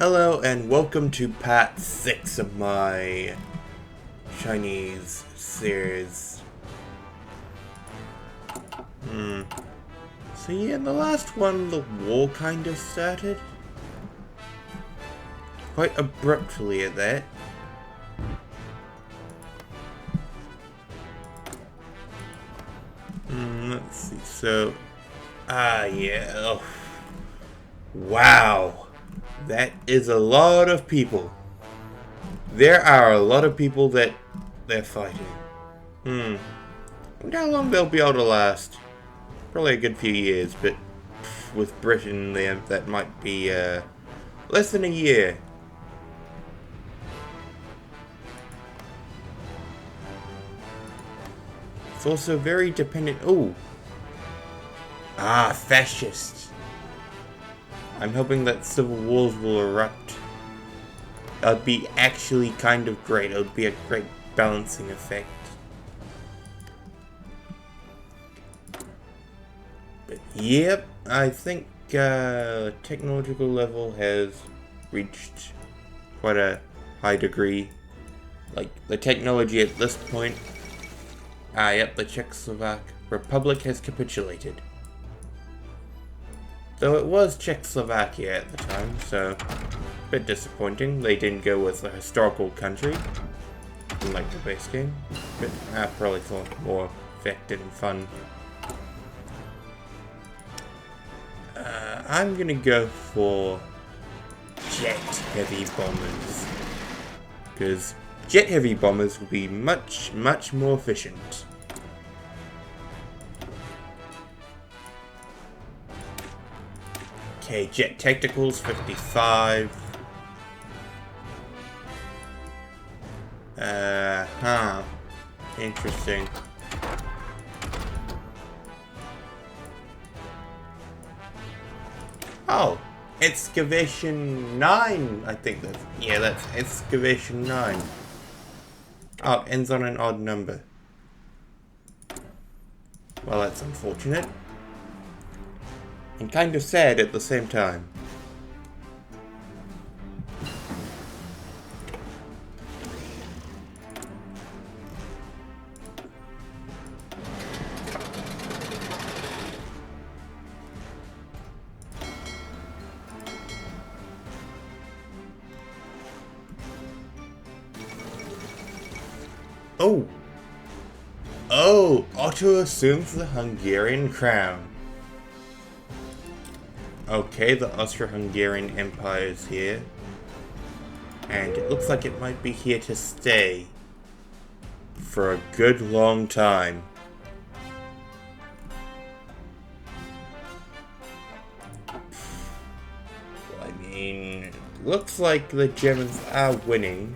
Hello and welcome to part 6 of my Chinese series. So yeah, in the last one the war kind of started. Quite abruptly at that. Let's see, so... yeah. Oh. Wow. That is a lot of people. There are a lot of people that they're fighting. I wonder how long they'll be able to last. Probably a good few years, but with Britain there, that might be less than a year. It's also very dependent. Ooh. Fascists. I'm hoping that civil wars will erupt. That would be actually kind of great. It would be a great balancing effect. But yep, I think technological level has reached quite a high degree. Like, the technology at this point... yep, the Czechoslovak Republic has capitulated. Though it was Czechoslovakia at the time, so a bit disappointing. They didn't go with a historical country, like the base game, but I probably thought more effective and fun. I'm gonna go for jet heavy bombers, because jet heavy bombers will be much more efficient. Okay, jet tacticals 55. Interesting. Oh, excavation 9, I think that's... Yeah, that's excavation 9. Oh, it ends on an odd number. Well, that's unfortunate. And kind of sad at the same time. Oh, Otto assumes the Hungarian crown. Okay, the Austro-Hungarian Empire is here. And it looks like it might be here to stay. For a good long time. I mean, it looks like the Germans are winning.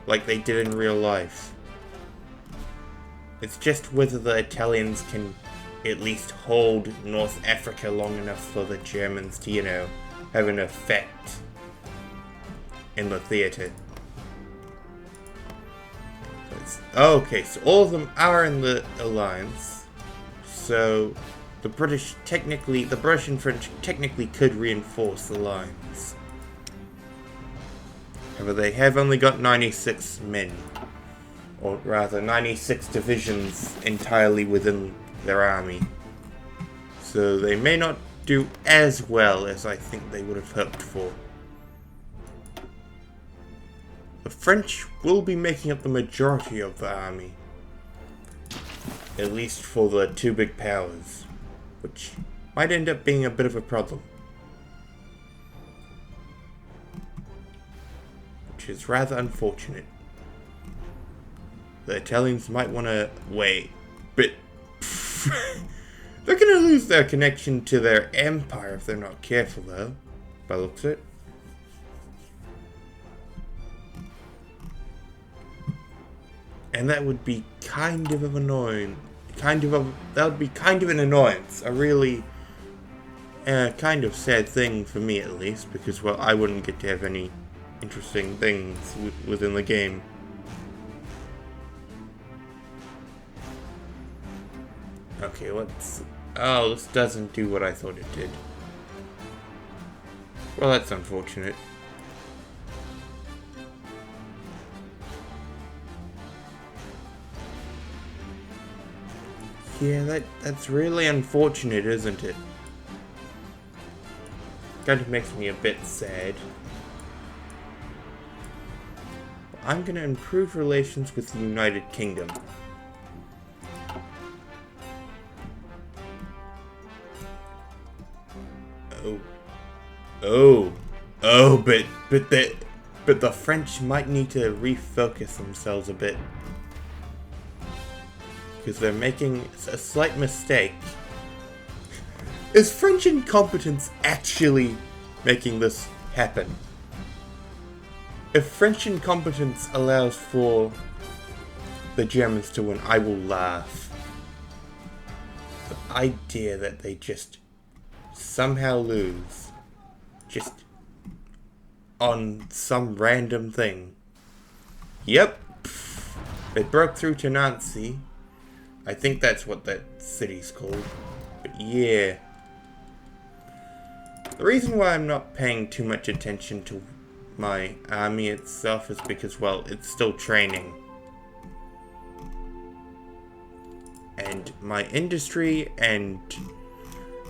Like they did in real life. It's just whether the Italians can at least hold North Africa long enough for the Germans to, you know, have an effect in the theater. Okay, so all of them are in the alliance. So the British and French technically could reinforce the lines. However, they have only got 96 men. Or rather, 96 divisions entirely within their army. So they may not do as well as I think they would have hoped for. The French will be making up the majority of the army. At least for the two big powers. Which might end up being a bit of a problem. Which is rather unfortunate. The Italians might want to wait, but they're going to lose their connection to their empire if they're not careful, though, by the looks of it. And that would be kind of annoying. That would be kind of an annoyance. A really kind of sad thing for me, at least, because, well, I wouldn't get to have any interesting things within the game. Okay, let's... Oh, this doesn't do what I thought it did. Well, that's unfortunate. Yeah, that's really unfortunate, isn't it? Kind of makes me a bit sad. I'm gonna improve relations with the United Kingdom. But the French might need to refocus themselves a bit. Because they're making a slight mistake. Is French incompetence actually making this happen? If French incompetence allows for the Germans to win, I will laugh. The idea that they just somehow lose, just on some random thing. Yep, they broke through to Nancy. I think that's what that city's called. But yeah. The reason why I'm not paying too much attention to my army itself is because, well, it's still training. And my industry and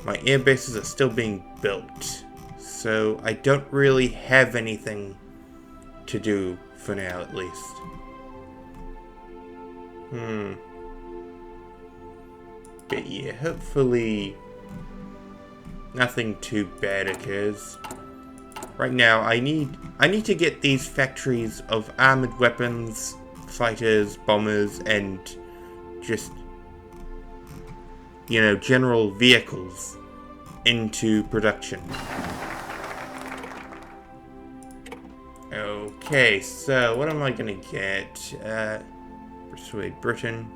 my air bases are still being built. So I don't really have anything to do for now, at least. But yeah, hopefully nothing too bad occurs. Right now, I need to get these factories of armored weapons, fighters, bombers, and just, you know, general vehicles into production. Okay, so what am I gonna get? Persuade Britain.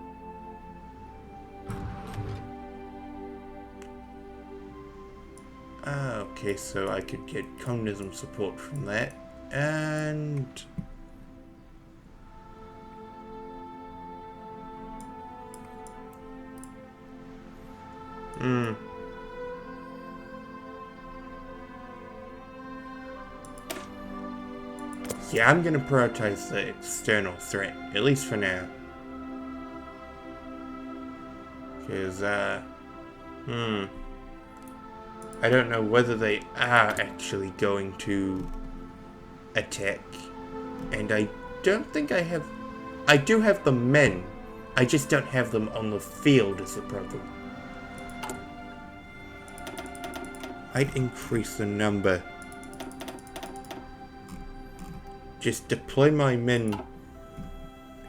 Okay, so I could get communism support from that, and yeah, I'm gonna prioritize the external threat, at least for now. Because, I don't know whether they are actually going to attack. And I don't think I have... I do have the men. I just don't have them on the field is the problem. I'd increase the number. Just deploy my men.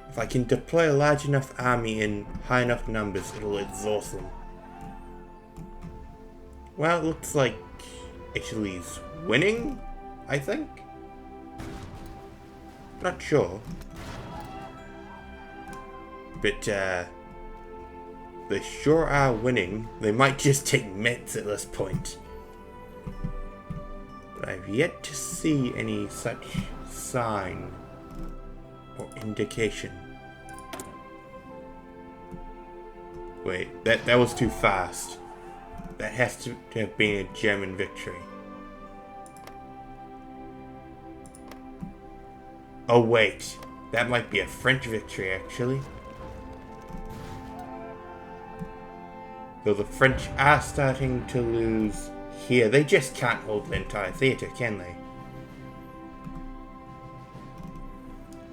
If I can deploy a large enough army in high enough numbers, it'll exhaust them. Well, it looks like Italy's winning, I think? Not sure. But, they sure are winning. They might just take Metz at this point. But I've yet to see any such sign or indication. Wait, that was too fast. That has to have been a German victory. Oh wait, that might be a French victory actually. Though the French are starting to lose here. They just can't hold the entire theatre, can they?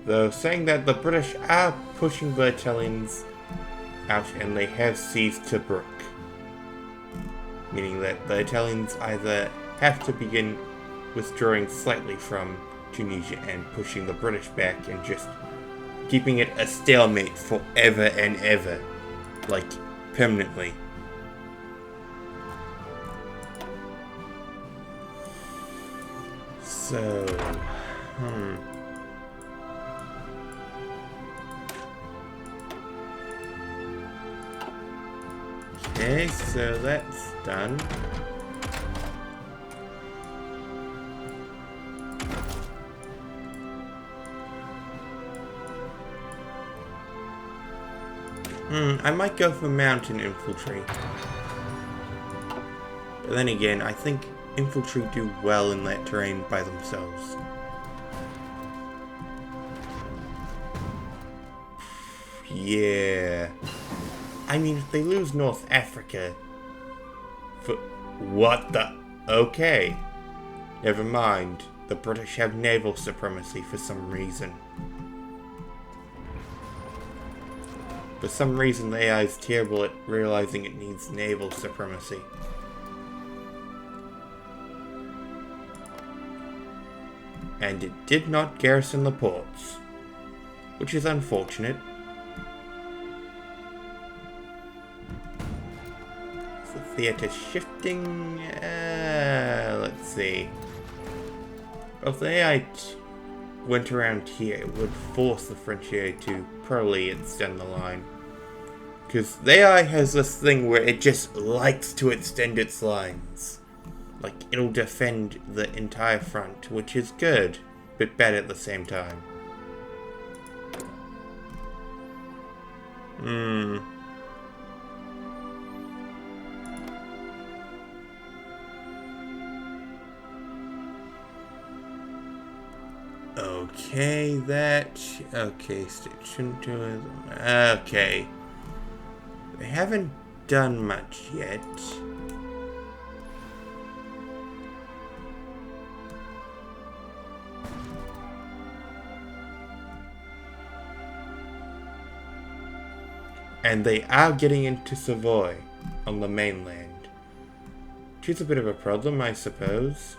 Though saying that the British are pushing the Italians out and they have seized Tobruk. Meaning that the Italians either have to begin withdrawing slightly from Tunisia and pushing the British back and just keeping it a stalemate forever and ever. Like, permanently. So, Okay, so that's done. I might go for mountain infantry. But then again, I think infantry do well in that terrain by themselves. Yeah. I mean, if they lose North Africa... What the... Okay. Never mind. The British have naval supremacy for some reason. For some reason, the AI is terrible at realizing it needs naval supremacy. And it did not garrison the ports, which is unfortunate. Is the theater shifting? Let's see. Well, if the AI went around here, it would force the French AI to probably extend the line. Because the AI has this thing where it just likes to extend its lines. Like, it'll defend the entire front, which is good, but bad at the same time. Okay, okay, station tourism. Okay. They haven't done much yet. And they are getting into Savoy on the mainland. Which is a bit of a problem, I suppose.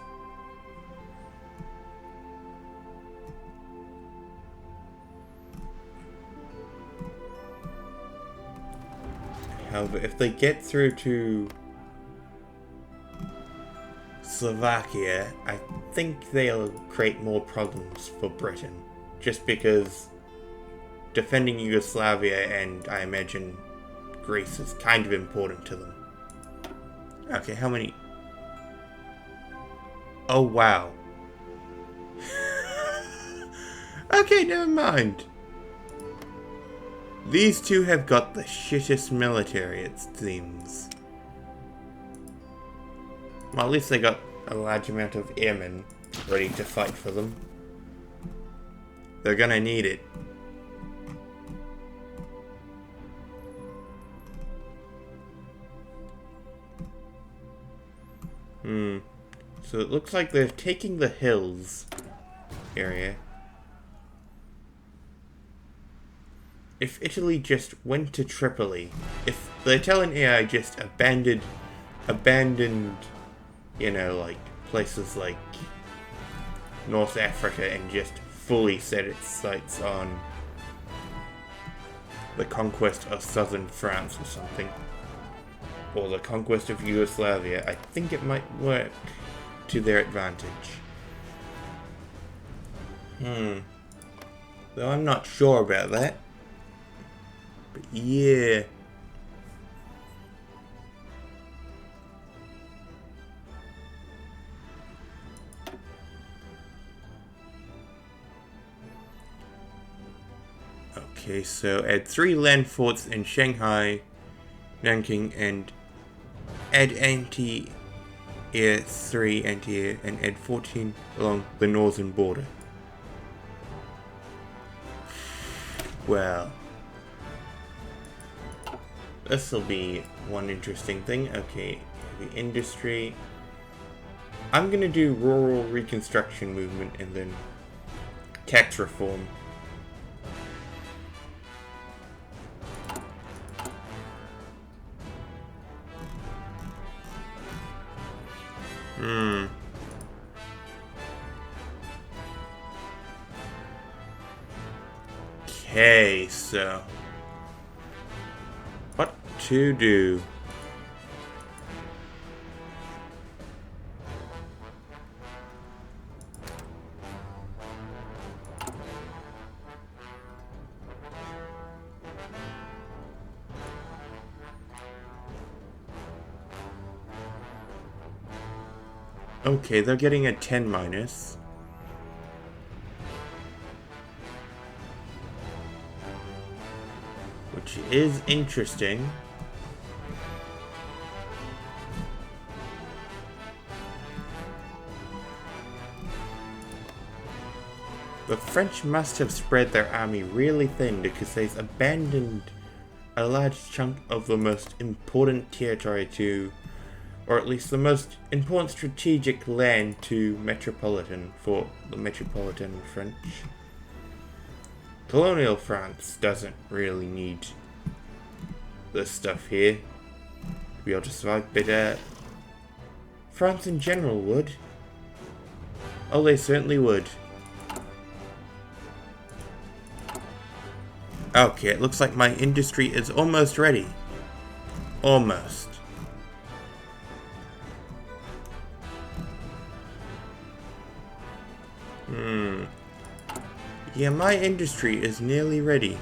However, if they get through to Slovakia, I think they'll create more problems for Britain. Just because defending Yugoslavia and, I imagine, Greece is kind of important to them. Okay, how many? Oh, wow. Okay, never mind. These two have got the shittest military, it seems. Well, at least they got a large amount of airmen ready to fight for them. They're gonna need it. So it looks like they're taking the hills area. If Italy just went to Tripoli, if the Italian AI just abandoned, you know, like, places like North Africa and just fully set its sights on the conquest of southern France or something, or the conquest of Yugoslavia, I think it might work to their advantage. Though I'm not sure about that. But yeah. Okay, so add 3 land forts in Shanghai, Nanking, and add anti-air 3 anti-air, and add 14 along the northern border. Well, this will be one interesting thing. Okay, the industry. I'm gonna do rural reconstruction movement and then tax reform. Okay, so what to do? Okay, they're getting a 10 minus. Which is interesting. The French must have spread their army really thin because they've abandoned a large chunk of the most important territory to, or at least the most important strategic land to for the Metropolitan French. Colonial France doesn't really need this stuff here to be able to survive, but France in general would. Oh, they certainly would. Okay, it looks like my industry is almost ready. Almost. Yeah, my industry is nearly ready.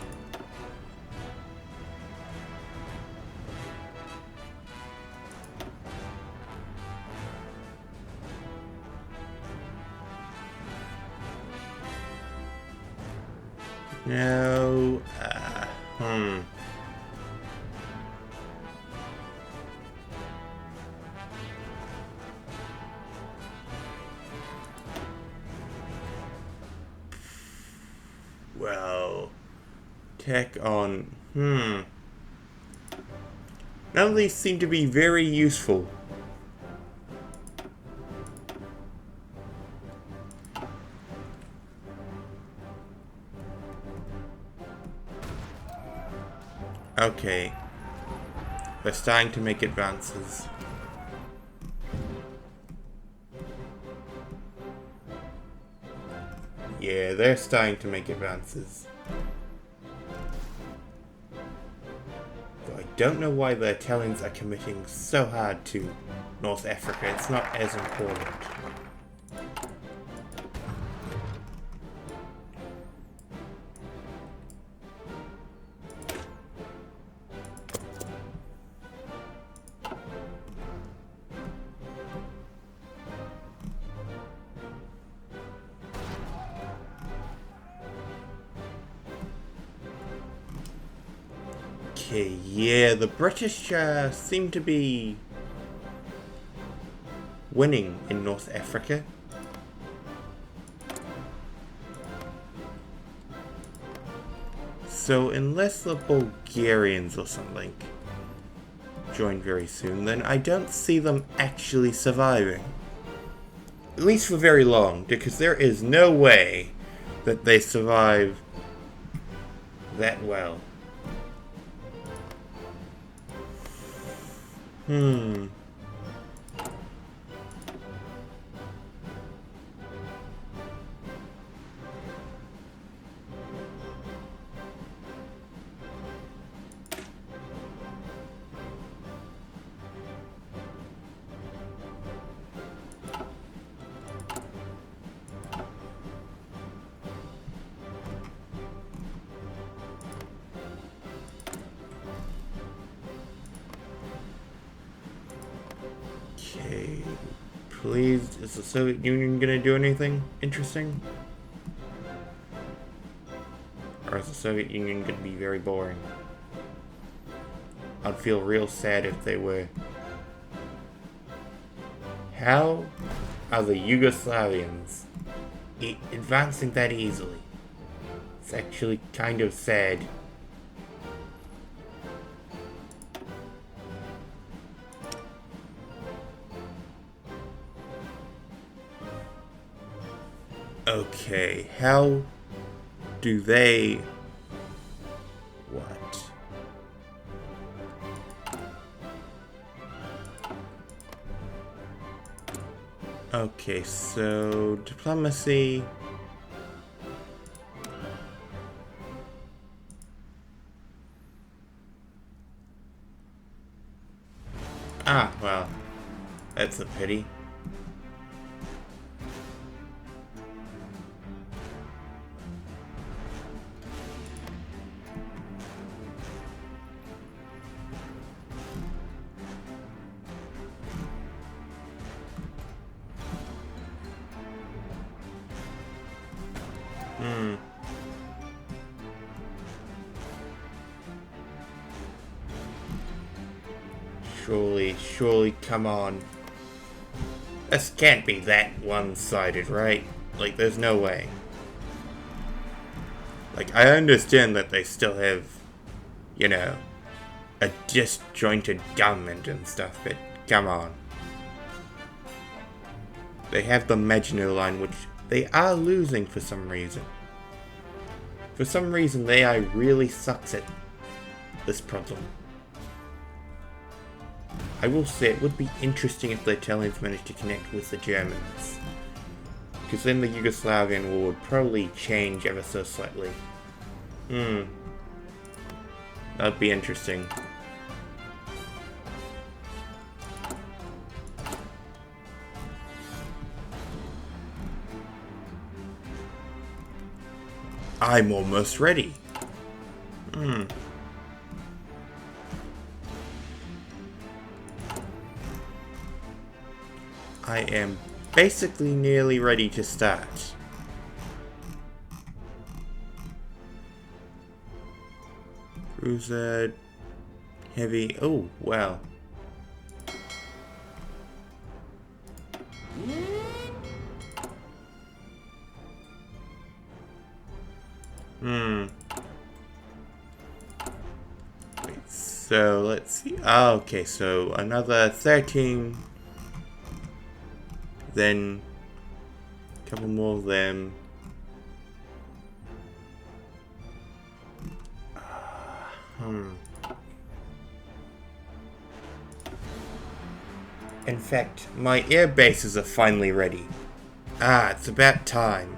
No, Well, tech on, None of these seem to be very useful. Okay. They're starting to make advances. Yeah, they're starting to make advances. Though I don't know why the Italians are committing so hard to North Africa. It's not as important. Okay, yeah, the British seem to be winning in North Africa. So unless the Bulgarians or something join very soon, then I don't see them actually surviving. At least for very long, because there is no way that they survive that well. Okay, please, is the Soviet Union gonna do anything interesting? Or is the Soviet Union gonna be very boring? I'd feel real sad if they were. How are the Yugoslavians advancing that easily? It's actually kind of sad. Okay, how do they... What? Okay, so diplomacy... Ah, well, that's a pity. Surely, come on. This can't be that one-sided, right? Like, there's no way. Like, I understand that they still have, you know, a disjointed government and stuff, but come on. They have the Maginot Line, which they are losing for some reason. For some reason, the AI really sucks at this problem. I will say it would be interesting if the Italians managed to connect with the Germans. Because then the Yugoslavian war would probably change ever so slightly. That'd be interesting. I'm almost ready. I am basically nearly ready to start. Cruiser, heavy, oh, wow. Wait, so let's see. Oh, okay, so another 13. Then a couple more of them. In fact, my air bases are finally ready. Ah, it's about time.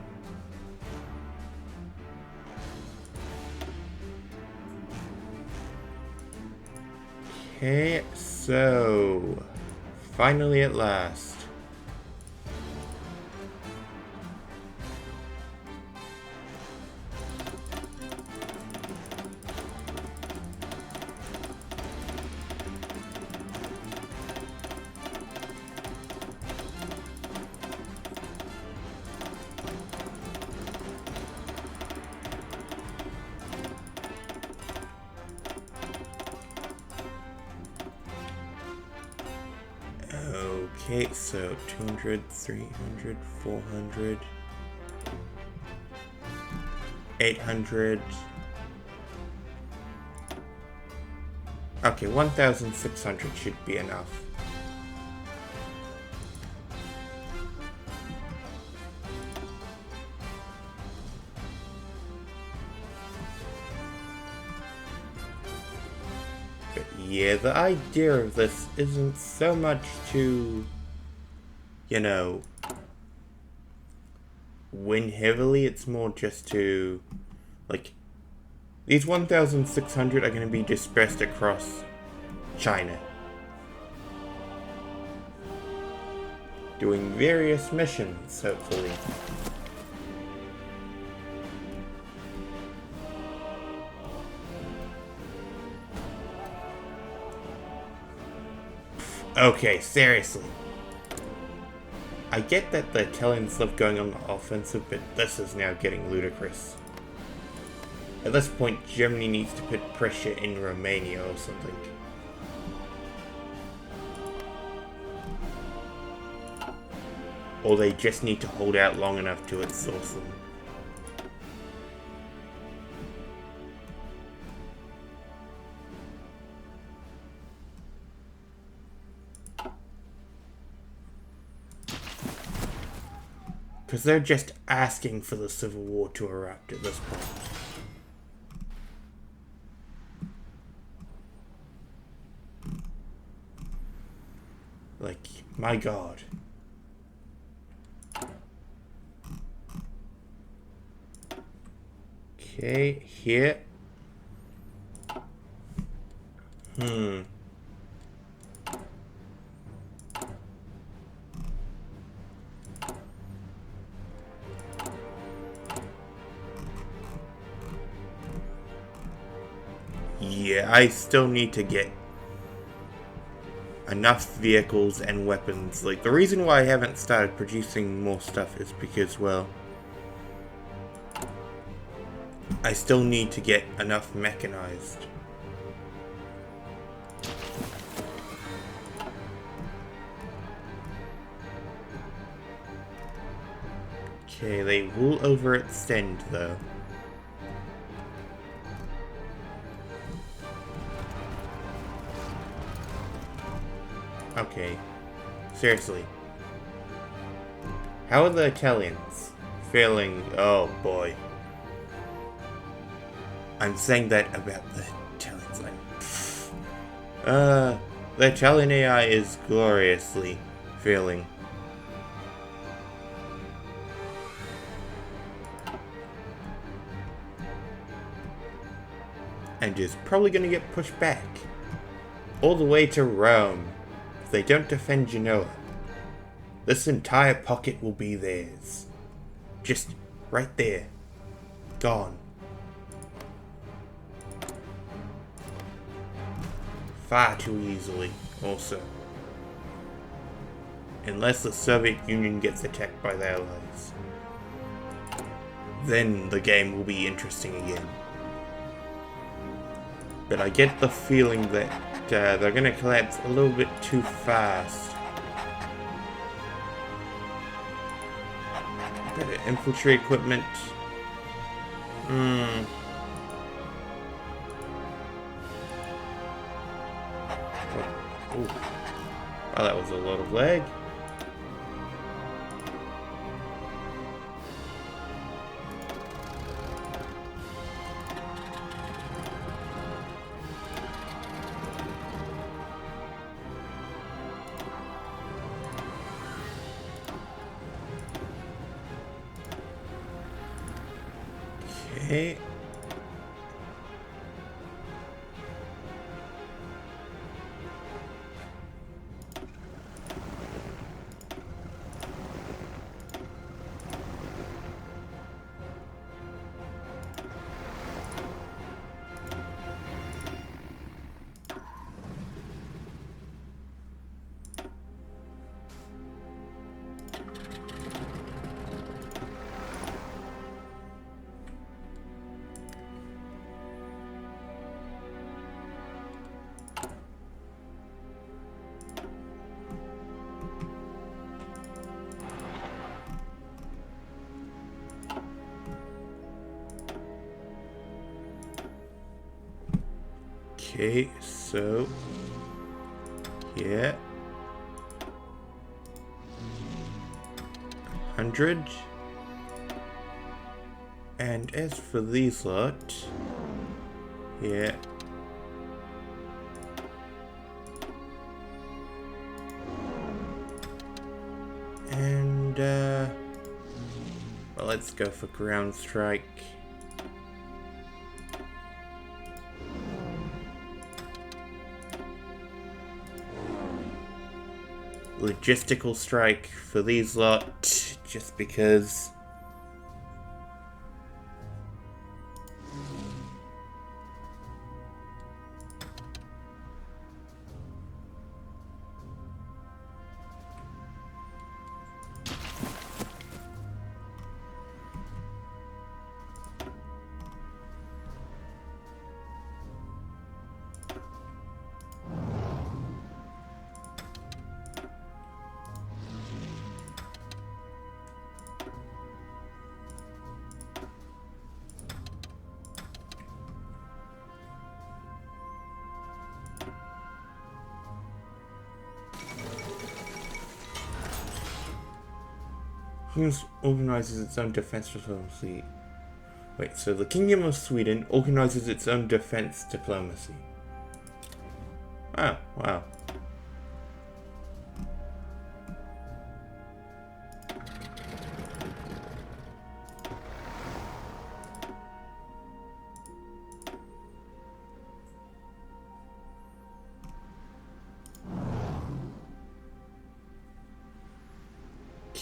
Okay, so finally at last. Okay, so 200, 300, 400, 800. Okay, 1,600 should be enough. But yeah, the idea of this isn't so much to, you know, win heavily. It's more just to, like, these 1,600 are going to be dispersed across China, doing various missions, hopefully. Okay, seriously. I get that the Italians love going on the offensive, but this is now getting ludicrous. At this point, Germany needs to put pressure in Romania or something. Or they just need to hold out long enough to outsource them. Because they're just asking for the Civil War to erupt at this point. Like, my god. Okay, here. Yeah, I still need to get enough vehicles and weapons. Like, the reason why I haven't started producing more stuff is because, well, I still need to get enough mechanized. Okay, they will overextend though. Okay. Seriously. How are the Italians feeling? Oh boy. I'm saying that about the Italians. The Italian AI is gloriously failing. And is probably gonna get pushed back. All the way to Rome. If they don't defend Genoa, this entire pocket will be theirs. Just right there. Gone. Far too easily, also. Unless the Soviet Union gets attacked by the Allies. Then the game will be interesting again. But I get the feeling that they're gonna collapse a little bit too fast. Better infantry equipment. Oh, that was a lot of lag. Okay. Okay, so yeah, 100. And as for these lot, yeah. And well, let's go for ground strike. Logistical strike for these lot, just because. Organizes its own defense diplomacy. Wait, so the Kingdom of Sweden organizes its own defense diplomacy. Oh, wow.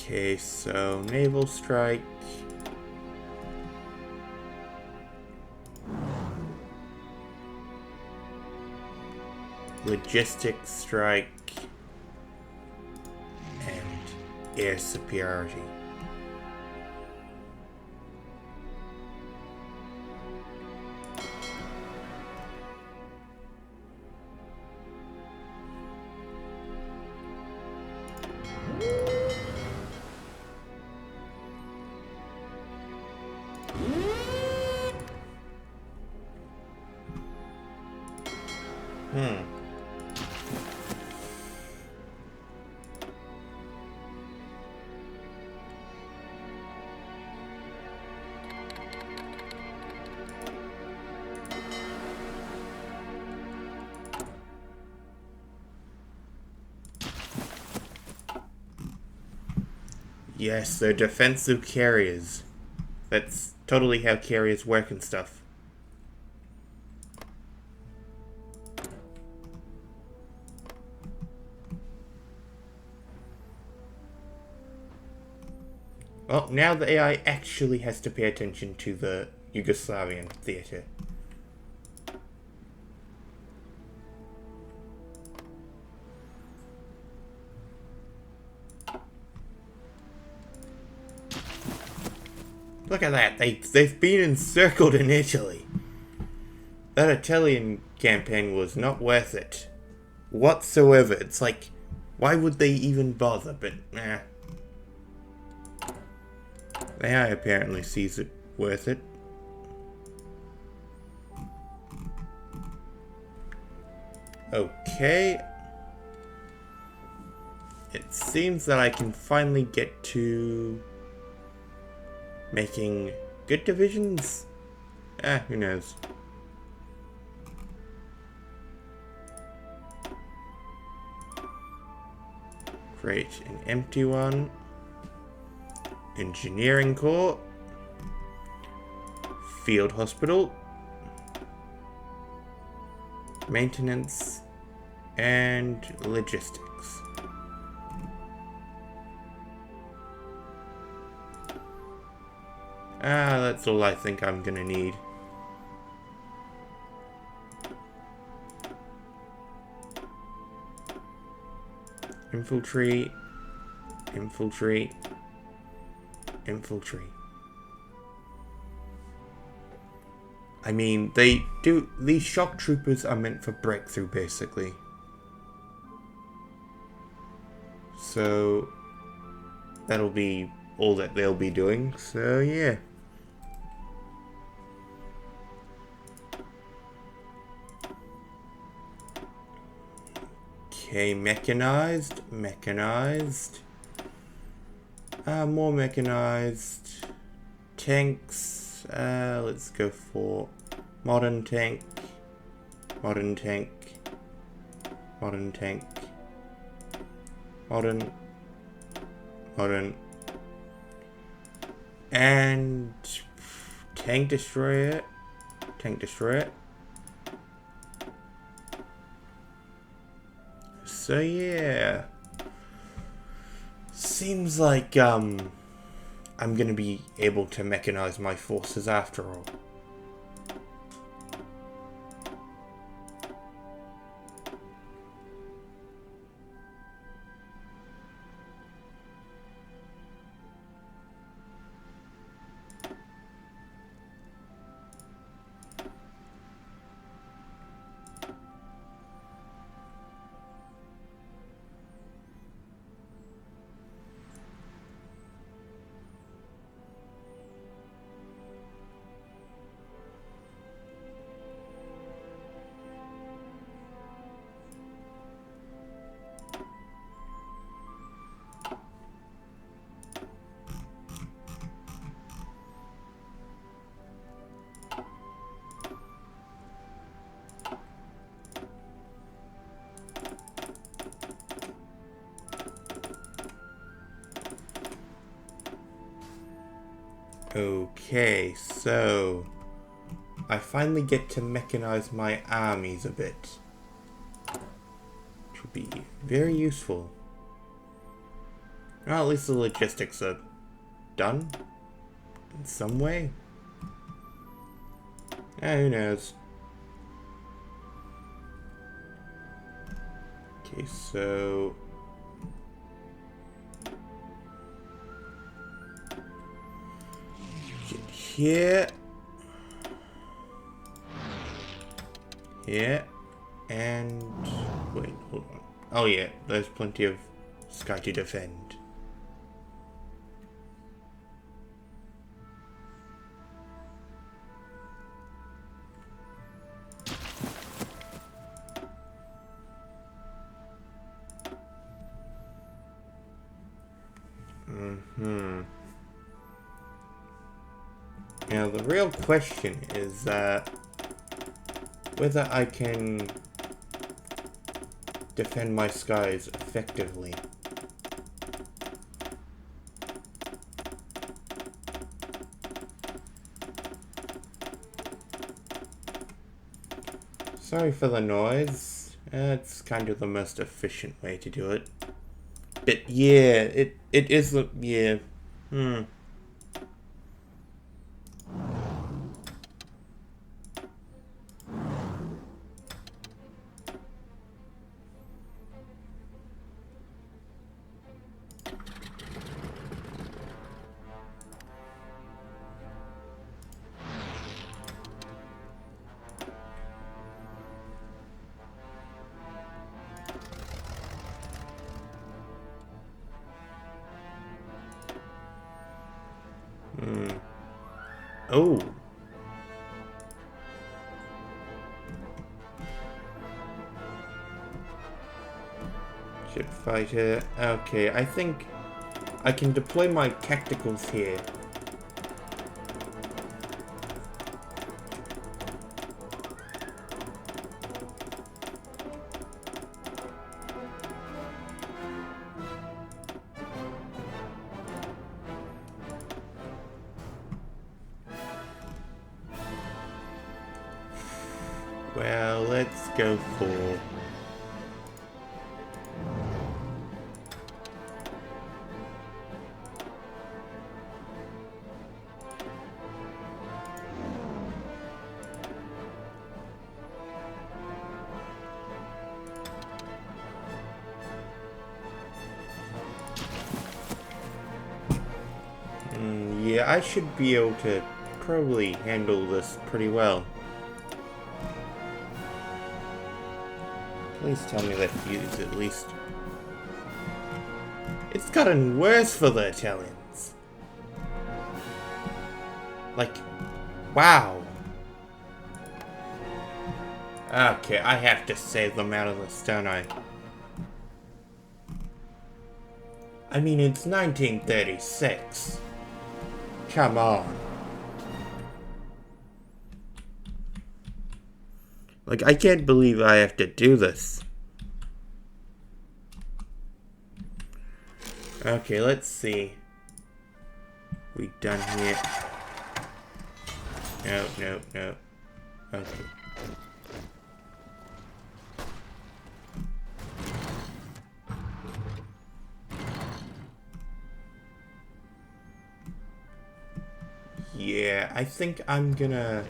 Okay, so naval strike. Logistics strike. And air superiority. Yes, they're defensive carriers. That's totally how carriers work and stuff. Well, now the AI actually has to pay attention to the Yugoslavian theatre. Look at that, they've been encircled in Italy. That Italian campaign was not worth it. Whatsoever. It's like, why would they even bother? But, nah. The AI apparently sees it worth it. Okay. It seems that I can finally get to making good divisions. Who knows? Create an empty one. Engineering Corps. Field Hospital. Maintenance. And logistics. That's all I think I'm gonna need. Infiltrate. Infiltrate. Infiltrate. I mean, these shock troopers are meant for breakthrough, basically. So, that'll be all that they'll be doing, so yeah. Okay, mechanized, mechanized. More mechanized. Tanks, let's go for modern tank, modern tank, modern tank, modern, and tank destroyer, tank destroyer. So yeah, seems like I'm gonna be able to mechanize my forces after all. Okay, so I finally get to mechanize my armies a bit, which will be very useful. Well, at least the logistics are done in some way. Who knows? Okay, so here, here, and wait, hold on. Oh yeah, there's plenty of sky to defend. Now the real question is whether I can defend my skies effectively. Sorry for the noise. It's kind of the most efficient way to do it. But yeah, it is the yeah. Hmm. Oh. Ship fighter. Okay, I think I can deploy my tacticals here. Well, let's go for... yeah, I should be able to probably handle this pretty well. Please tell me that fuse at least. It's gotten worse for the Italians. Like, wow. Okay, I have to save them out of this, don't I? I mean, it's 1936. Come on. Like, I can't believe I have to do this. Okay, let's see. We done here. No. Okay. Yeah, I think I'm gonna...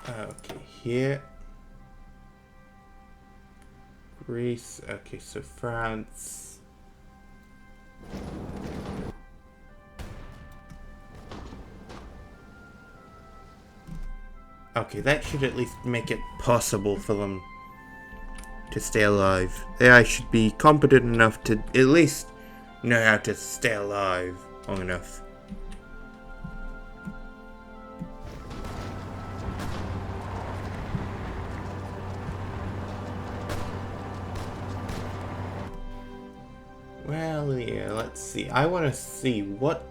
Okay, here. Greece. Okay, so France. Okay, that should at least make it possible for them to stay alive. I should be competent enough to at least know how to stay alive long enough. Well, yeah, let's see. I want to see what...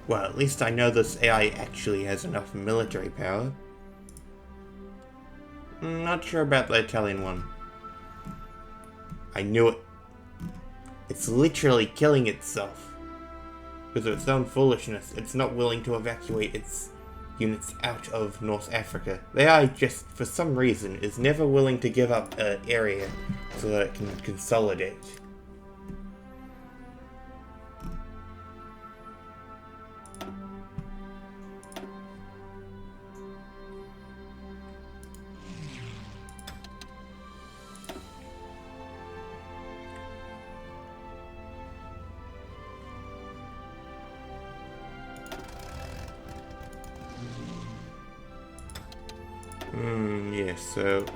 Well, at least I know this AI actually has enough military power. Not sure about the Italian one. I knew it. It's literally killing itself. Because of its own foolishness, it's not willing to evacuate its units out of North Africa. The AI just, for some reason, is never willing to give up an area so that it can consolidate. Yeah, so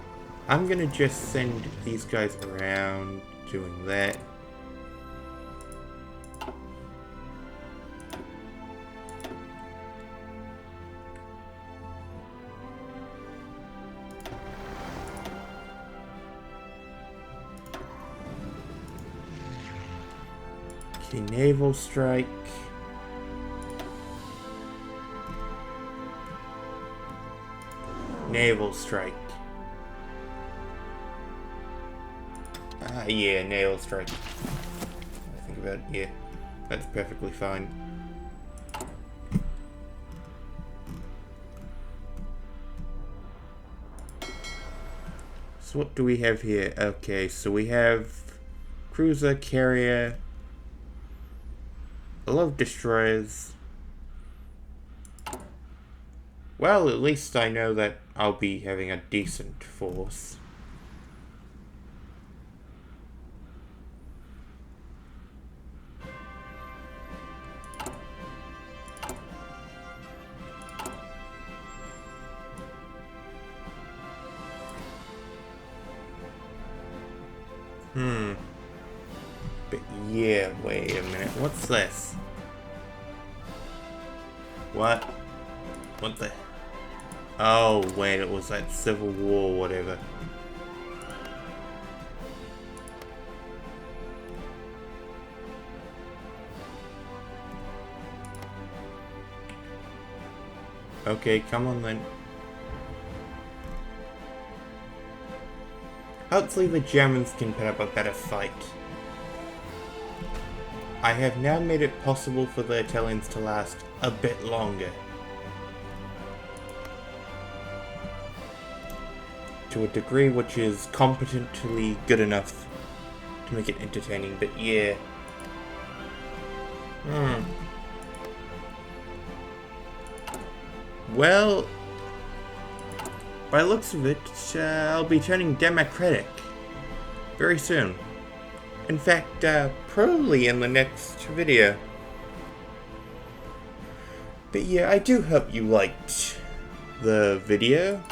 I'm gonna just send these guys around doing that. Okay, naval strike. Naval strike. Ah, yeah, naval strike. I think about it, yeah. That's perfectly fine. So what do we have here? Okay, so we have cruiser, carrier, a lot of destroyers. Well, at least I know that I'll be having a decent force. But yeah, wait a minute. What's this? What? What the? Oh, wait, it was that Civil War, whatever. Okay, come on then. Hopefully the Germans can put up a better fight. I have now made it possible for the Italians to last a bit longer. To a degree which is competently good enough to make it entertaining, but yeah. Well, by the looks of it, I'll be turning democratic very soon. In fact, probably in the next video. But yeah, I do hope you liked the video.